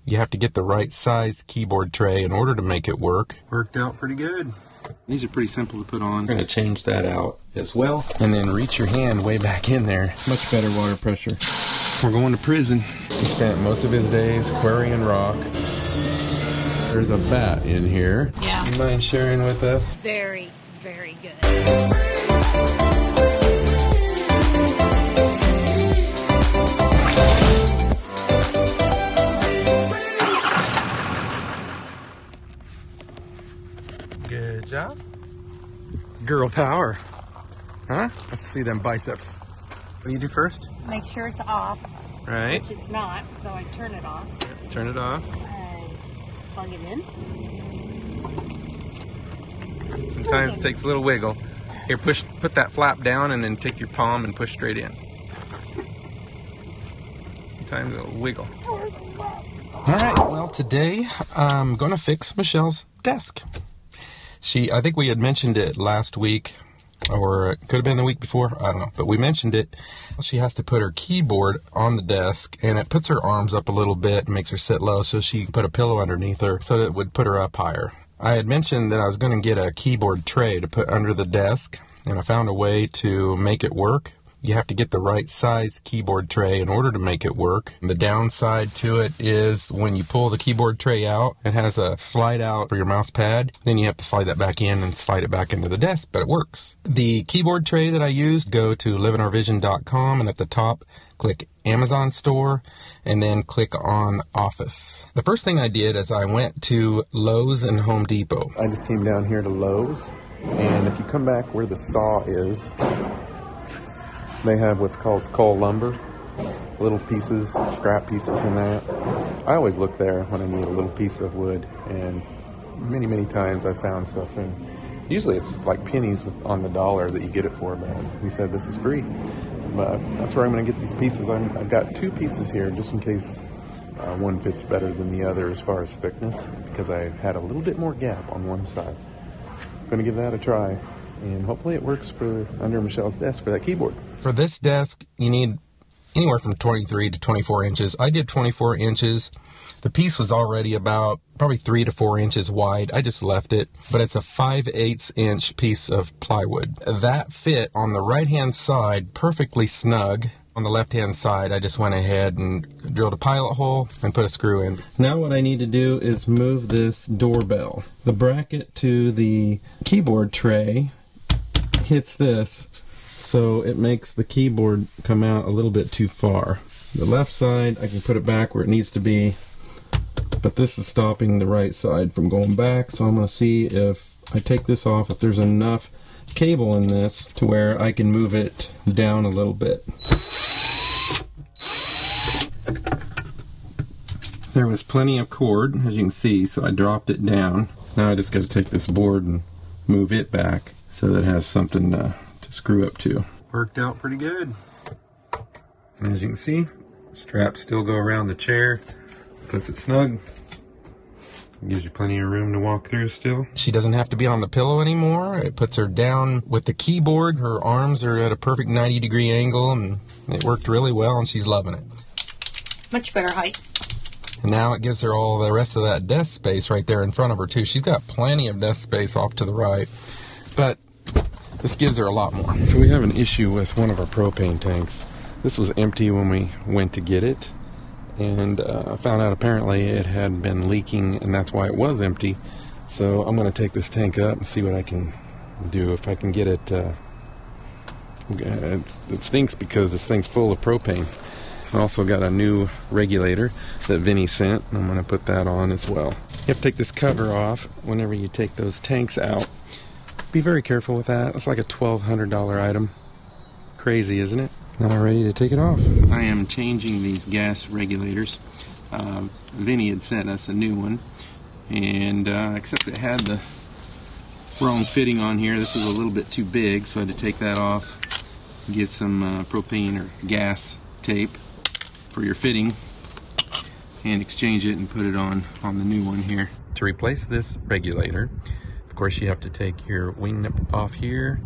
You have to get the right size keyboard tray in order to make it work. Worked out pretty good. These are pretty simple to put on. I'm going to change that out as well. And then reach your hand way back in there. Much better water pressure. We're going to prison. He spent most of his days quarrying rock. There's a bat in here. Yeah. You mind sharing with us? Very, very good. Good job. Girl power. Huh? Let's see them biceps. What do you do first? Make sure it's off. Right. Which it's not, so I turn it off. Turn it off. I plug it in. Sometimes it takes a little wiggle. Here, put that flap down and then take your palm and push straight in. Sometimes it'll wiggle. Alright, well today I'm gonna fix Michelle's desk. I think we had mentioned it last week, or it could have been the week before, I don't know, but we mentioned it. She has to put her keyboard on the desk, and it puts her arms up a little bit and makes her sit low, so she can put a pillow underneath her so that it would put her up higher. I had mentioned that I was going to get a keyboard tray to put under the desk, and I found a way to make it work. You have to get the right size keyboard tray in order to make it work. The downside to it is when you pull the keyboard tray out, it has a slide out for your mouse pad. Then you have to slide that back in and slide it back into the desk, but it works. The keyboard tray that I used, go to LivinRVision.com, and at the top, click Amazon Store, and then click on Office. The first thing I did is I went to Lowe's and Home Depot. I just came down here to Lowe's, and if you come back where the saw is, they have what's called coal lumber, little pieces, scrap pieces in that. I always look there when I need a little piece of wood, and many times I've found stuff, and usually it's like pennies on the dollar that you get it for, but he said this is free. But that's where I'm going to get these pieces. I've got two pieces here just in case one fits better than the other as far as thickness, because I had a little bit more gap on one side. I'm going to give that a try, and hopefully it works for under Michelle's desk for that keyboard. For this desk, you need anywhere from 23 to 24 inches. I did 24 inches. The piece was already about probably 3 to 4 inches wide. I just left it, but it's a 5/8 inch piece of plywood. That fit on the right-hand side perfectly snug. On the left-hand side, I just went ahead and drilled a pilot hole and put a screw in. Now what I need to do is move this doorbell. The bracket to the keyboard tray hits this, so it makes the keyboard come out a little bit too far. The left side, I can put it back where it needs to be, but this is stopping the right side from going back, so I'm going to see if I take this off, if there's enough cable in this to where I can move it down a little bit. There was plenty of cord, as you can see, so I dropped it down. Now I just got to take this board and move it back so that it has something to screw up to. Worked out pretty good. And as you can see, straps still go around the chair, puts it snug. Gives you plenty of room to walk through still. She doesn't have to be on the pillow anymore. It puts her down with the keyboard. Her arms are at a perfect 90-degree angle, and it worked really well, and she's loving it. Much better height. And now it gives her all the rest of that desk space right there in front of her, too. She's got plenty of desk space off to the right, but this gives her a lot more. So we have an issue with one of our propane tanks. This was empty when we went to get it, and I found out apparently it had been leaking, and that's why it was empty. So I'm going to take this tank up and see what I can do, if I can get it. It stinks because this thing's full of propane. I also got a new regulator that Vinny sent. I'm going to put that on as well. You have to take this cover off whenever you take those tanks out. Be very careful with that. It's like a $1,200 item. Crazy, isn't it? Now ready to take it off. I am changing these gas regulators. Vinny had sent us a new one, and except it had the wrong fitting on here. This is a little bit too big, so I had to take that off, get some propane or gas tape for your fitting, and exchange it and put it on the new one here. To replace this regulator, of course you have to take your wing nip off here,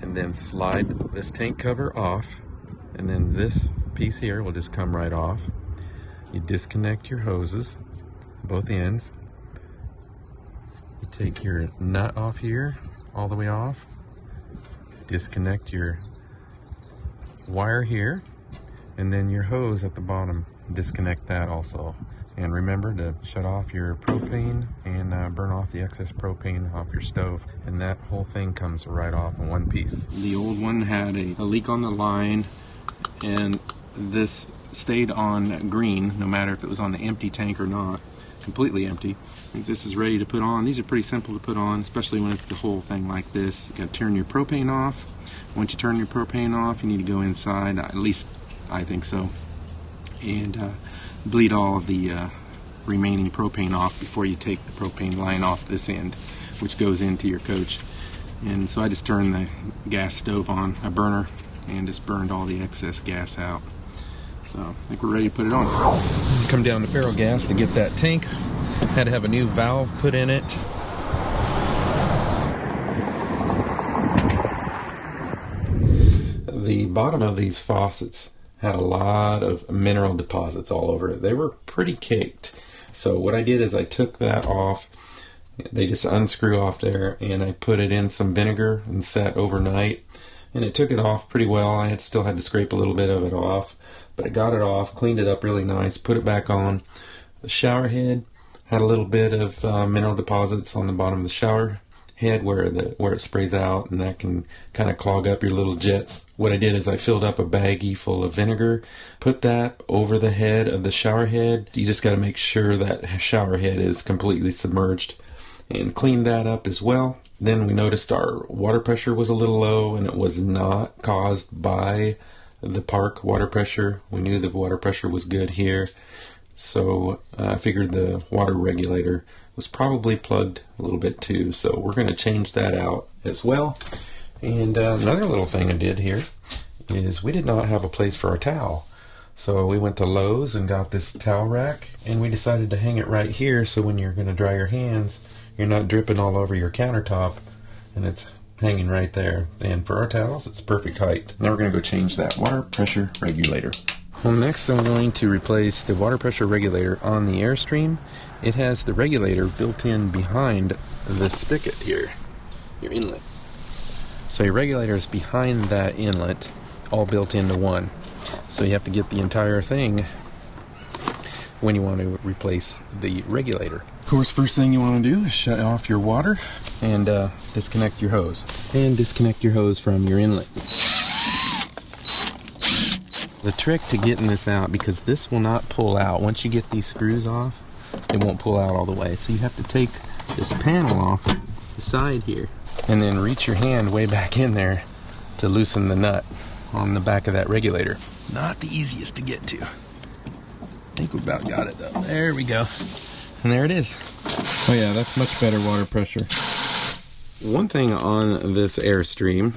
and then slide this tank cover off, and then this piece here will just come right off. You disconnect your hoses, both ends. You take your nut off here, all the way off. Disconnect your wire here, and then your hose at the bottom. Disconnect that also. And remember to shut off your propane and burn off the excess propane off your stove. And that whole thing comes right off in one piece. The old one had a leak on the line, and this stayed on green no matter if it was on the empty tank or not. Completely empty. I think this is ready to put on. These are pretty simple to put on, especially when it's the whole thing like this. You gotta turn your propane off. Once you turn your propane off, you need to go inside, at least I think so, and bleed all of the remaining propane off before you take the propane line off this end, which goes into your coach. And so I just turned the gas stove on, a burner, and just burned all the excess gas out. So I think we're ready to put it on. Come down to Ferrogas to get that tank. Had to have a new valve put in it. The bottom of these faucets had a lot of mineral deposits all over it. They were pretty caked. So what I did is I took that off. They just unscrew off there, and I put it in some vinegar and set overnight. And it took it off pretty well. I still had to scrape a little bit of it off, but I got it off, cleaned it up really nice, put it back on. The shower head had a little bit of mineral deposits on the bottom of the shower head where it sprays out, and that can kind of clog up your little jets. What I did is I filled up a baggie full of vinegar, put that over the head of the shower head. You just got to make sure that shower head is completely submerged, and clean that up as well. Then we noticed our water pressure was a little low, and it was not caused by the park water pressure. We knew the water pressure was good here, so I figured the water regulator was probably plugged a little bit too, so we're going to change that out as well. And another little thing I did here is we did not have a place for our towel, so we went to Lowe's and got this towel rack, and we decided to hang it right here so when you're going to dry your hands, you're not dripping all over your countertop, and it's hanging right there. And for our towels, it's perfect height. Now we're going to go change that water pressure regulator. Well, next I'm going to replace the water pressure regulator on the Airstream. It has the regulator built in behind the spigot here, your inlet. So your regulator is behind that inlet, all built into one. So you have to get the entire thing when you want to replace the regulator. Of course, first thing you want to do is shut off your water and disconnect your hose. And disconnect your hose from your inlet. The trick to getting this out, because this will not pull out, once you get these screws off, it won't pull out all the way. So you have to take this panel off the side here and then reach your hand way back in there to loosen the nut on the back of that regulator. Not the easiest to get to. I think we about got it though. There we go. And there it is. Oh yeah, that's much better water pressure. One thing on this Airstream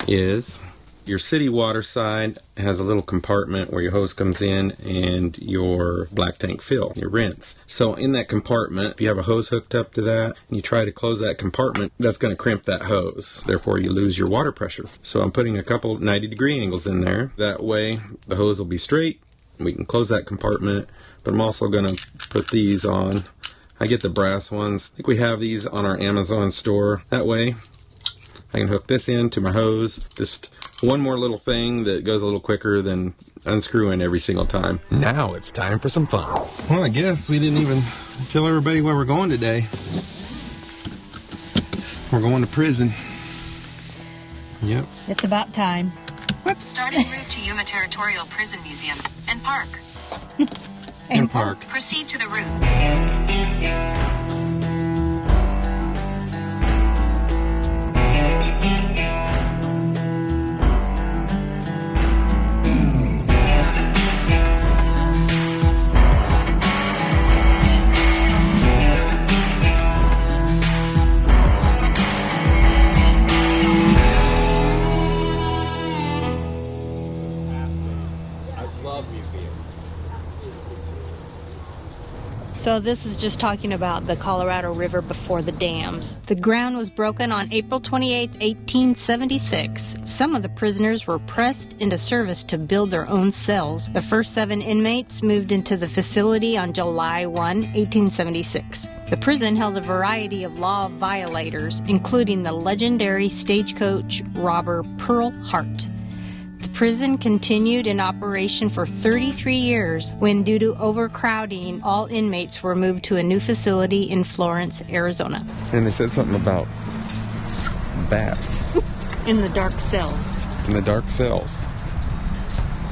is your city water side has a little compartment where your hose comes in and your black tank fill, your rinse. So in that compartment, if you have a hose hooked up to that and you try to close that compartment, that's going to crimp that hose. Therefore, you lose your water pressure. So I'm putting a couple 90-degree angles in there. That way, the hose will be straight. We can close that compartment, but I'm also going to put these on. I get the brass ones. I think we have these on our Amazon store. That way, I can hook this into my hose. Just one more little thing that goes a little quicker than unscrewing every single time. Now it's time for some fun. Well, I guess we didn't even tell everybody where we're going today. We're going to prison. Yep. It's about time. What? Starting route to Yuma Territorial Prison Museum and Park. And park. Proceed to the route. So this is just talking about the Colorado River before the dams. The ground was broken on April 28, 1876. Some of the prisoners were pressed into service to build their own cells. The first 7 inmates moved into the facility on July 1, 1876. The prison held a variety of law violators, including the legendary stagecoach robber Pearl Hart. The prison continued in operation for 33 years when, due to overcrowding, all inmates were moved to a new facility in Florence, Arizona. And they said something about bats. In the dark cells. In the dark cells,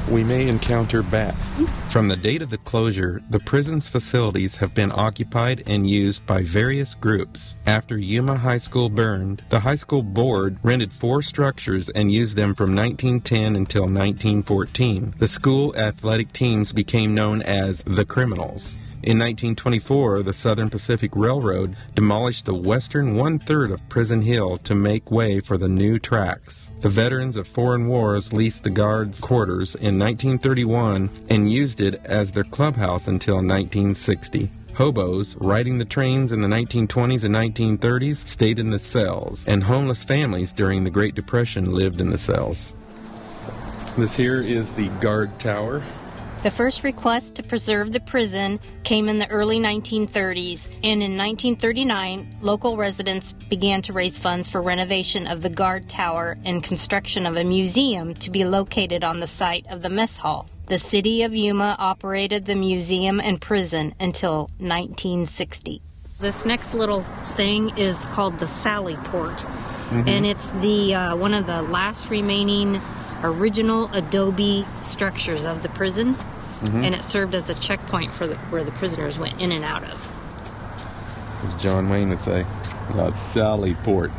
we may encounter bats. From the date of the closure, the prison's facilities have been occupied and used by various groups. After Yuma High School burned, the high school board rented 4 structures and used them from 1910 until 1914. The school athletic teams became known as the Criminals. In 1924, the Southern Pacific Railroad demolished the western 1/3 of Prison Hill to make way for the new tracks. The veterans of foreign wars leased the guards' quarters in 1931 and used it as their clubhouse until 1960. Hobos, riding the trains in the 1920s and 1930s, stayed in the cells, and homeless families during the Great Depression lived in the cells. This here is the guard tower. The first request to preserve the prison came in the early 1930s, and in 1939, local residents began to raise funds for renovation of the guard tower and construction of a museum to be located on the site of the mess hall. The city of Yuma operated the museum and prison until 1960. This next little thing is called the Sally Port, and it's the one of the last remaining original adobe structures of the prison, and it served as a checkpoint for where the prisoners went in and out of. As John Wayne would say, the Sally Port.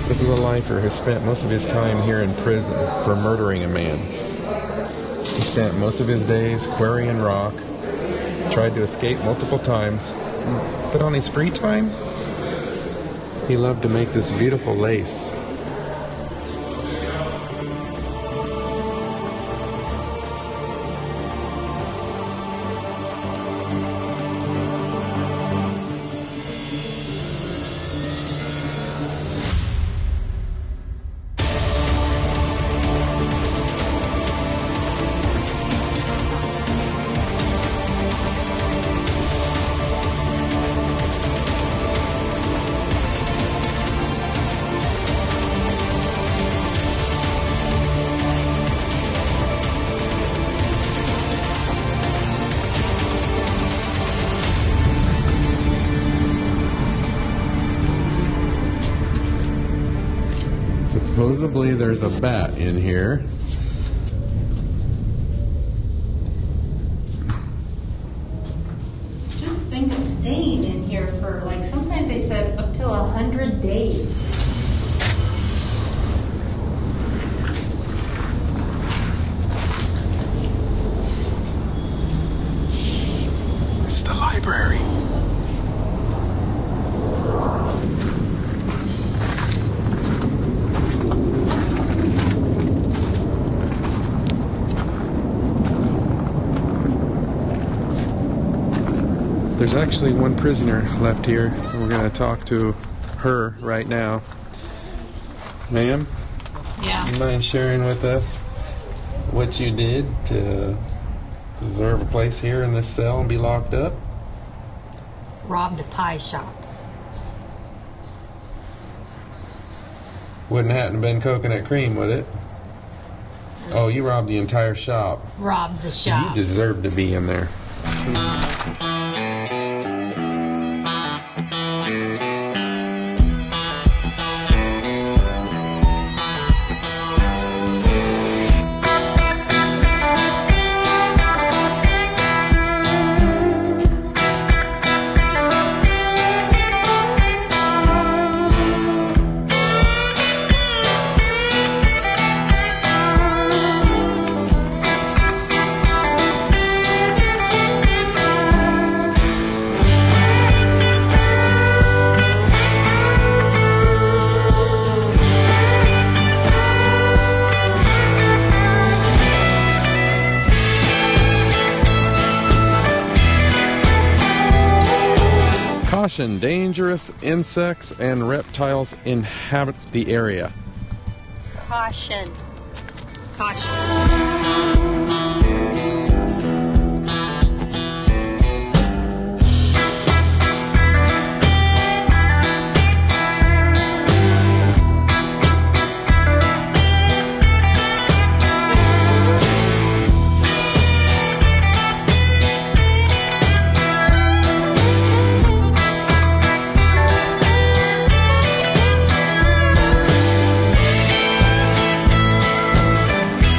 This is a lifer who spent most of his time here in prison for murdering a man. He spent most of his days quarrying rock, tried to escape multiple times, but on his free time, he loved to make this beautiful lace. Supposedly there's a bat in here. Just think of staying in here for, like, sometimes they said up to 100 days. It's the library. There's actually one prisoner left here, and we're going to talk to her right now. Ma'am, Yeah. you mind sharing with us what you did to deserve a place here in this cell and be locked up? Robbed a pie shop. Wouldn't have been coconut cream, would it? Oh, you robbed the entire shop. Robbed the shop. You deserve to be in there. Caution, dangerous insects and reptiles inhabit the area. Caution. Caution.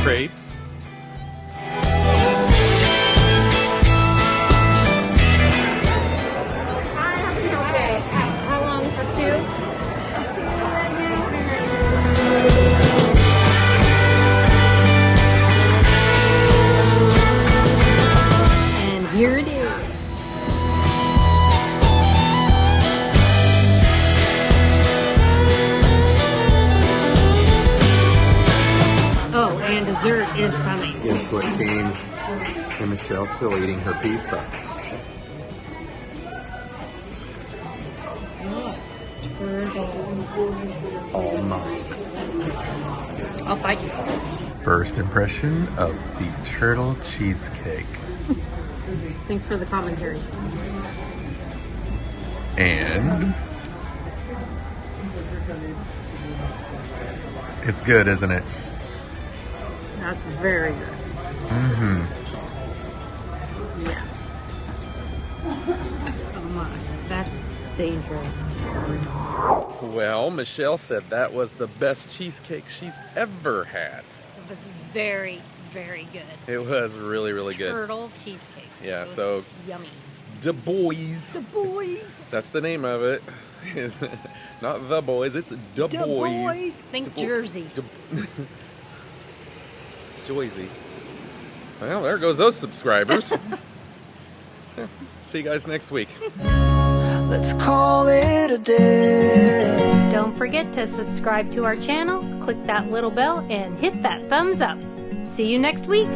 Crepes. How long for two? And here it is. Oh, and dessert is coming. Guess what came? And Michelle's still eating her pizza. All mine. I'll fight you. First impression of the turtle cheesecake. Thanks for the commentary. And it's good, isn't it? That's very good. Mm-hmm. Yeah. Oh my, that's dangerous. Well, Michelle said that was the best cheesecake she's ever had. It was very, very good. It was really, really good. Turtle cheesecake. Yeah, It was so yummy. the boys. The boys. That's the name of it. It's not the boys, it's the boys. Think Jersey. Joyzy. Well, there goes those subscribers. See you guys next week. Let's call it a day. Don't forget to subscribe to our channel, click that little bell, and hit that thumbs up. See you next week.